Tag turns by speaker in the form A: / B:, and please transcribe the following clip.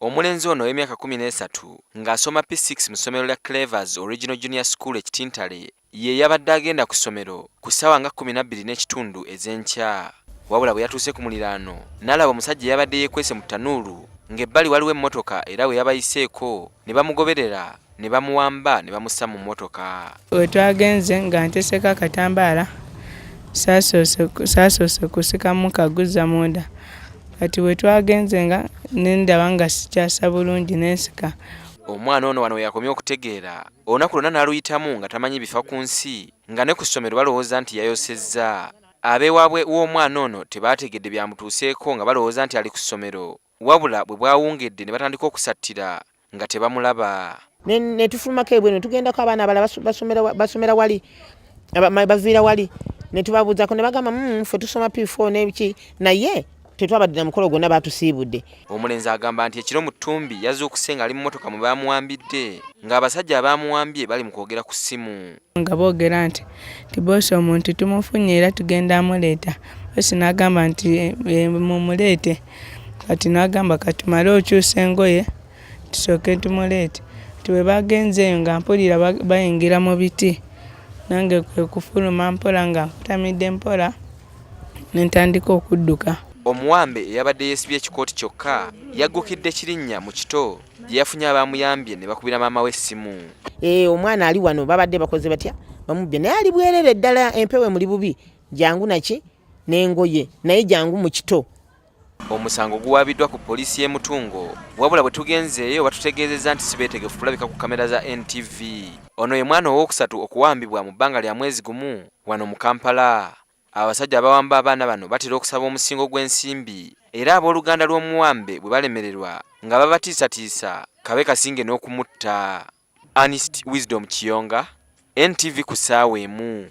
A: Omulenzi ono w'emyaka 13 ng'asoma P6 mu ssomero lya Clevers Original Junior School ekitintale ye yabadde agenda ku ssomero ku ssaawa nga 12:30 ez'enkya. Wabula bwe yatuuse ku muliraano n'alaba omusajja yabadde yeekwese mu ttanuulu ng'ebbali waliwo emmotoka era we yabayiseeko ne bamugoberera ne bamuwamba ne bamussa mu mmotoka.
B: We twagenze nga nteseko akatambaala saasoose kusikamu kaguza munda. Kati we twagenze nga nendaba nga sikyasa bulungi n'ensika.
A: Omwana ono wano we yakomye okutegeera olunaku lwonna n'aluyitamu nga tamanyi bifa ku nsi nga ne ku ssomero balowooza nti yayosezza. Abeewaabwe w'omwana ono tebaategedde byamutuuseeko nga balowooza nti ali ku ssomero, wabula bwe bwawungedde ne batandika okusattira nga tebamulaba.
C: Ne tufulumako ebweno tugendako abaana abalala basomera wali baviira wali ne tubabuuzako ne bagamba ffe tusoma P4 n'ebiki naye tetwabadde na mukolo gwonna baatusiibudde.
A: Omulenzi agamba nti ekiro mu ttumbi yazuukuse ng'ali mu mmotoka mwe baamuwambidde ng'abasajja abaamuwambye bali mu kwogera ku ssimu.
B: Nga boogera nti boosi omuntu tumufunye era tugenda amuleeta. Boosi n'agamba nti mumuleete. Kati n'agamba katumale okyusa engoye tusooke tumuleete. Bwe bagenzeeyo nga mpulira bayingira mu biti nange kwe kufuluma mpola nga nkutamidde mpola ne ntandika okudduka.
A: Omuwambe eyabadde yeesibye ekikooti kyokka yaggukidde Kirinnya mu kito gye yafunye abaamuyambye ne bakubira maama we essimu.
C: Omwana ali wano babadde bakoze batya bamubbye naye ali bwerere ddala empewe muli bubi jangu naki n'engoye naye jangu mu kito.
A: Omusango guwaabiddwa ku poliisi y'e Mutungo, wabula bwe tugenzeeyo batutegeezezza nti sibeetegefu kulabika ku kamera za NTV. Ono ye mwana owookusatu okuwambibwa mu bbanga lya mwezi gumu wano mu Kampala. Abasajja abawamba abaana bano batera okusaba omusingo gw'ensimbi era abooluganda lw'omuwambe bwe balemererwa nga babatiisatiisa kabe kasinge n'okumutta. Ernest Wisdom Kiyonga, NTV ku ssaawa emu.